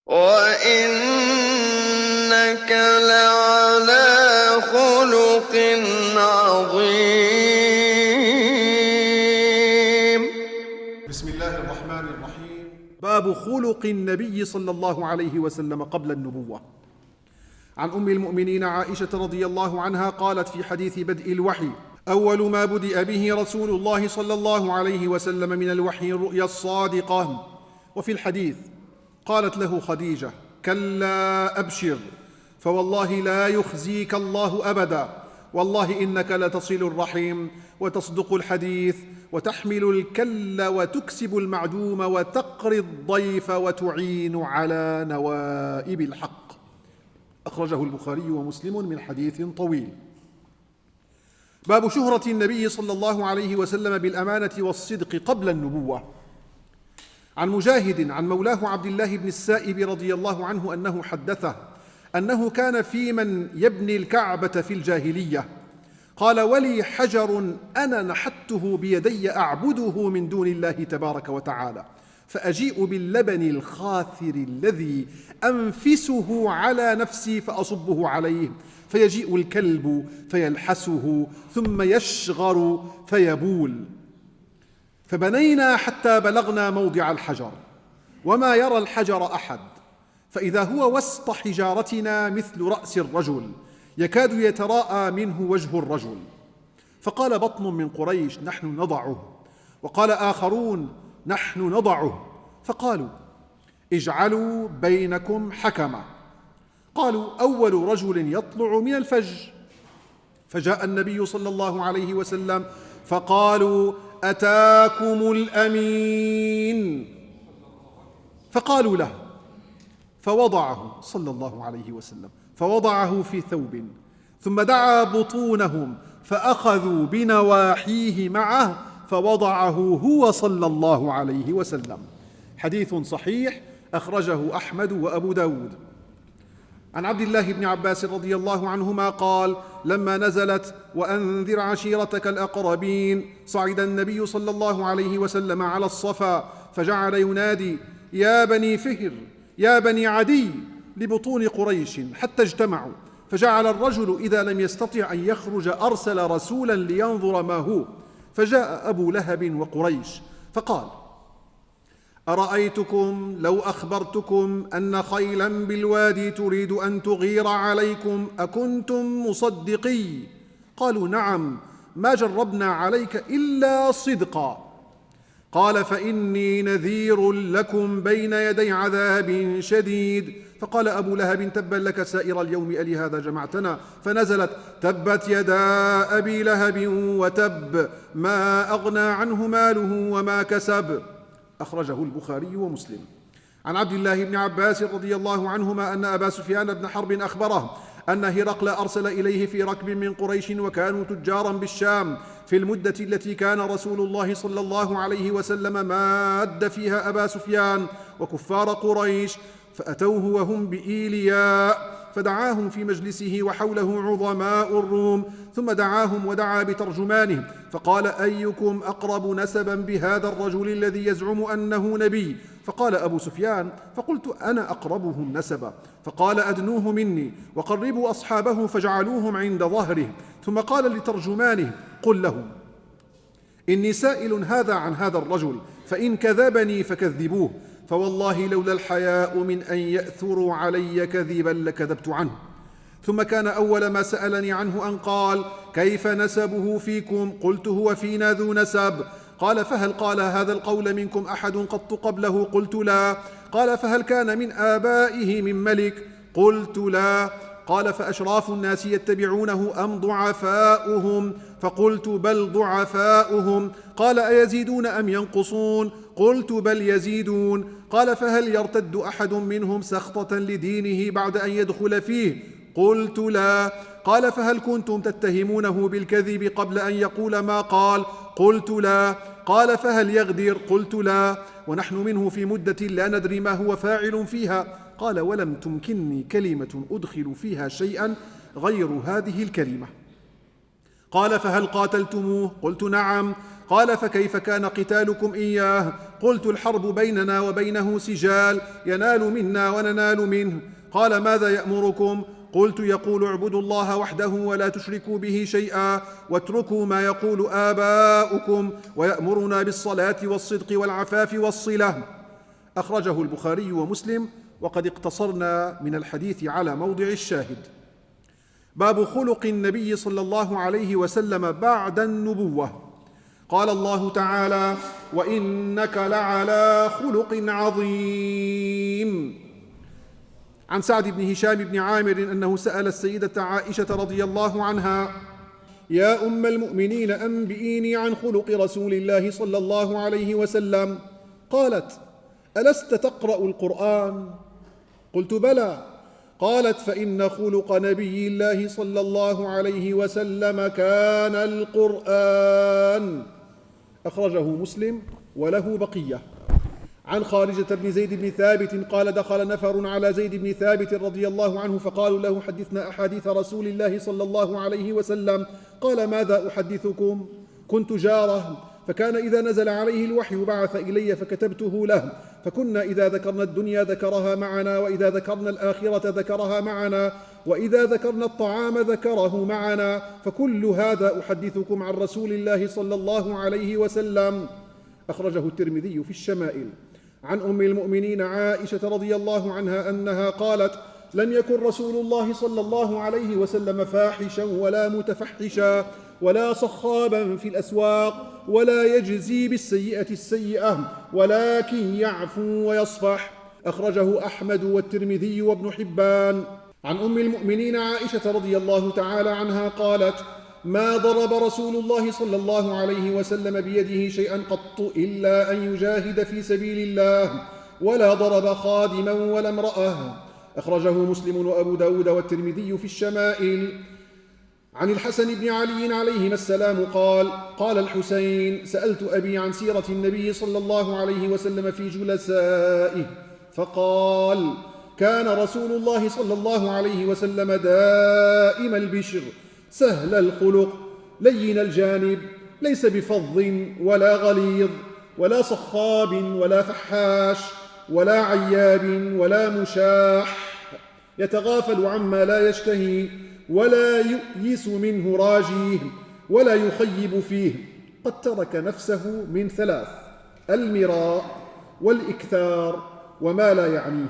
وَإِنَّكَ لَعَلَىٰ خُلُقٍ عَظِيمٍ. بسم الله الرحمن الرحيم. باب خلق النبي صلى الله عليه وسلم قبل النبوة. عن أم المؤمنين عائشة رضي الله عنها قالت في حديث بدء الوحي: أول ما بدأ به رسول الله صلى الله عليه وسلم من الوحي الرؤيا الصادقة. وفي الحديث قالت له خديجة: كلا أبشر، فوالله لا يخزيك الله أبدا، والله إنك لتصل الرحم وتصدق الحديث وتحمل الكل وتكسب المعدوم وتقري الضيف وتعين على نوائب الحق. أخرجه البخاري ومسلم من حديث طويل. باب شهرة النبي صلى الله عليه وسلم بالأمانة والصدق قبل النبوة. عن مجاهد عن مولاه عبد الله بن السائب رضي الله عنه أنه حدثه أنه كان في من يبني الكعبة في الجاهلية، قال: ولي حجر أنا نحته بيدي أعبده من دون الله تبارك وتعالى، فأجيء باللبن الخاثر الذي أنفسه على نفسي فأصبه عليه، فيجيء الكلب فيلحسه ثم يشغر فيبول، فبنينا حتى بلغنا موضع الحجر وما يرى الحجر أحد، فإذا هو وسط حجارتنا مثل رأس الرجل يكاد يتراءى منه وجه الرجل. فقال بطن من قريش: نحن نضعه، وقال آخرون: نحن نضعه، فقالوا: اجعلوا بينكم حكما. قالوا: أول رجل يطلع من الفج. فجاء النبي صلى الله عليه وسلم فقالوا: أتاكم الأمين. فقالوا له، فوضعه صلى الله عليه وسلم فوضعه في ثوب، ثم دعا بطونهم فأخذوا بنواحيه معه فوضعه هو صلى الله عليه وسلم. حديث صحيح أخرجه أحمد وأبو داود. عن عبد الله بن عباس رضي الله عنهما قال: لما نزلت وأنذر عشيرتك الأقربين صعد النبي صلى الله عليه وسلم على الصفا فجعل ينادي: يا بني فهر، يا بني عدي، لبطون قريش حتى اجتمعوا، فجعل الرجل إذا لم يستطع أن يخرج أرسل رسولا لينظر ما هو، فجاء أبو لهب وقريش فقال: أرأيتكم لو أخبرتكم أن خيلا بالوادي تريد أن تغير عليكم أكنتم مصدقي؟ قالوا: نعم، ما جربنا عليك إلا صدقا. قال: فإني نذير لكم بين يدي عذاب شديد. فقال أبو لهب: تبا لك سائر اليوم ألهذا جمعتنا؟ فنزلت: تبت يدا أبي لهب وتب، ما أغنى عنه ماله وما كسب. أخرجه البخاري ومسلم. عن عبد الله بن عباس رضي الله عنهما أن أبا سفيان بن حرب أخبره أن هرقل أرسل إليه في ركب من قريش وكانوا تجارا بالشام في المدة التي كان رسول الله صلى الله عليه وسلم ماد فيها أبا سفيان وكفار قريش، فأتوه وهم بإيلياء فدعاهم في مجلسه وحوله عظماء الروم، ثم دعاهم ودعا بترجمانه فقال: أيكم أقرب نسبا بهذا الرجل الذي يزعم أنه نبي؟ فقال أبو سفيان: فقلت: أنا أقربهم نسبا. فقال: أدنوه مني وقربوا أصحابه، فجعلوهم عند ظهره، ثم قال لترجمانه: قل له إني سائل هذا عن هذا الرجل، فإن كذبني فكذبوه، فوالله لولا الحياء من أن يأثروا علي كذبا لكذبت عنه. ثم كان أول ما سألني عنه أن قال: كيف نسبه فيكم؟ قلت: هو فينا ذو نسب. قال: فهل قال هذا القول منكم أحد قط قبله؟ قلت: لا. قال: فهل كان من آبائه من ملك؟ قلت: لا. قال: فأشراف الناس يتبعونه أم ضعفاؤهم؟ فقلت: بل ضعفاؤهم. قال: أيزيدون أم ينقصون؟ قلت: بل يزيدون. قال: فهل يرتد أحد منهم سخطة لدينه بعد أن يدخل فيه؟ قلت: لا. قال: فهل كنتم تتهمونه بالكذب قبل أن يقول ما قال؟ قلت: لا. قال: فهل يغدر؟ قلت: لا. ونحن منه في مدة لا ندري ما هو فاعل فيها. قال: ولم تمكنني كلمة أدخل فيها شيئا غير هذه الكلمة. قال: فهل قاتلتموه؟ قلت: نعم. قال: فكيف كان قتالكم إياه؟ قلت: الحرب بيننا وبينه سجال، ينال منا وننال منه. قال: ماذا يأمركم؟ قلت: يقول: اعبدوا الله وحده ولا تشركوا به شيئا واتركوا ما يقول آباؤكم، ويأمرنا بالصلاة والصدق والعفاف والصلة. أخرجه البخاري ومسلم، وقد اقتصرنا من الحديث على موضع الشاهد. باب خلق النبي صلى الله عليه وسلم بعد النبوة. قال الله تعالى: وإنك لعلى خلق عظيم. عن سعد بن هشام بن عامر أنه سأل السيدة عائشة رضي الله عنها: يا أم المؤمنين، أنبئيني عن خلق رسول الله صلى الله عليه وسلم. قالت: ألست تقرأ القرآن؟ قلت: بلى. قالت: فإن خلق نبي الله صلى الله عليه وسلم كان القرآن. أخرجه مسلم وله بقية. عن خارجة بن زيد بن ثابت قال: دخل نفر على زيد بن ثابت رضي الله عنه فقالوا له: حدثنا أحاديث رسول الله صلى الله عليه وسلم. قال: ماذا أحدثكم؟ كنت جاره، فكان إذا نزل عليه الوحي بعث إلي فكتبته له، فكنا إذا ذكرنا الدنيا ذكرها معنا، وإذا ذكرنا الآخرة ذكرها معنا، وإذا ذكرنا الطعام ذكره معنا، فكل هذا أحدثكم عن رسول الله صلى الله عليه وسلم. أخرجه الترمذي في الشمائل. عن أم المؤمنين عائشة رضي الله عنها أنها قالت: لم يكن رسول الله صلى الله عليه وسلم فاحشا ولا متفحشا ولا صخابا في الأسواق ولا يجزي بالسيئة السيئة، ولكن يعفو ويصفح. أخرجه أحمد والترمذي وابن حبان. عن أم المؤمنين عائشة رضي الله تعالى عنها قالت: ما ضرب رسول الله صلى الله عليه وسلم بيده شيئا قط إلا أن يجاهد في سبيل الله، ولا ضرب خادما ولا امرأة. أخرجه مسلم وأبو داود والترمذي في الشمائل. عن الحسن بن علي عليهما السلام قال: قال الحسين: سألت أبي عن سيرة النبي صلى الله عليه وسلم في جلسائه، فقال: كان رسول الله صلى الله عليه وسلم دائم البشر، سهل الخلق، لين الجانب، ليس بفظ ولا غليظ ولا صخاب ولا فحاش ولا عياب ولا مشاح، يتغافل عما لا يشتهي ولا يؤيس منه راجيه ولا يخيب فيه. قد ترك نفسه من ثلاث: المراء والإكثار وما لا يعنيه.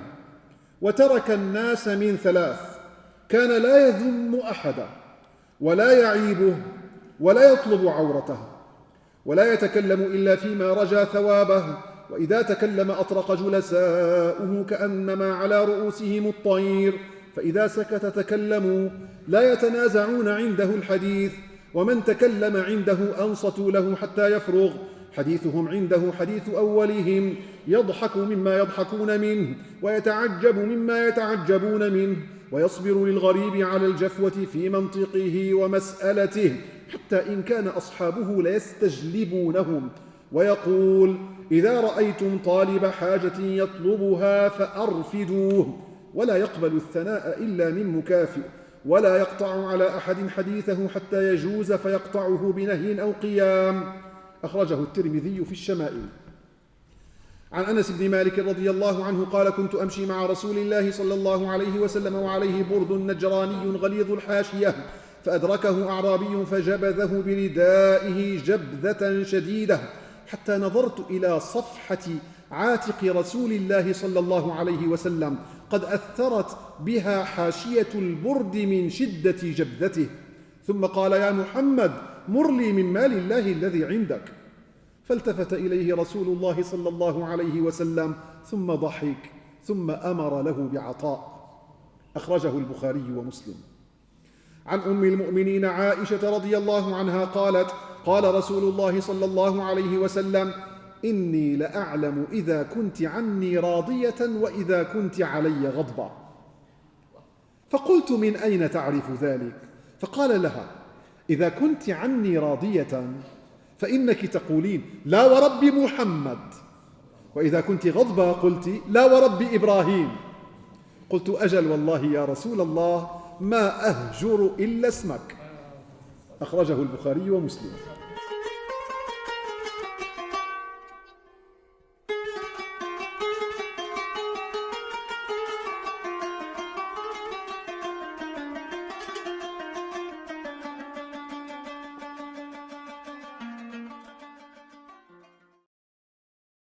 وترك الناس من ثلاث: كان لا يذم أحدا ولا يعيبه ولا يطلب عورته، ولا يتكلم إلا فيما رجا ثوابه، وإذا تكلم أطرق جلساؤه كأنما على رؤوسهم الطير، فإذا سكت تكلموا، لا يتنازعون عنده الحديث، ومن تكلم عنده أنصتوا له حتى يفرغ. حديثهم عنده حديث أولهم، يضحك مما يضحكون منه ويتعجب مما يتعجبون منه، ويصبر للغريب على الجفوة في منطقه ومسألته، حتى إن كان أصحابه ليستجلبونهم، ويقول: إذا رأيتم طالب حاجة يطلبها فأرفدوه. ولا يقبل الثناء إلا من مكافئ، ولا يقطع على أحد حديثه حتى يجوز فيقطعه بنهي أو قيام. أخرجه الترمذي في الشمائل. عن أنس بن مالك رضي الله عنه قال: كنت أمشي مع رسول الله صلى الله عليه وسلم وعليه برد نجراني غليظ الحاشية، فأدركه أعرابي فجبذه بردائه جبذة شديدة، حتى نظرت إلى صفحة عاتق رسول الله صلى الله عليه وسلم قد أثرت بها حاشية البرد من شدة جبذته، ثم قال: يا محمد، مر لي من مال الله الذي عندك. فالتفت إليه رسول الله صلى الله عليه وسلم ثم ضحك، ثم أمر له بعطاء. أخرجه البخاري ومسلم. عن أم المؤمنين عائشة رضي الله عنها قالت: قال رسول الله صلى الله عليه وسلم: إني لأعلم إذا كنت عني راضية وإذا كنت علي غضبا. فقلت: من أين تعرف ذلك؟ فقال لها: إذا كنت عني راضية فإنك تقولين: لا ورب محمد، وإذا كنت غضبا قلت: لا ورب إبراهيم. قلت: أجل والله يا رسول الله، ما أهجر إلا اسمك. أخرجه البخاري ومسلم.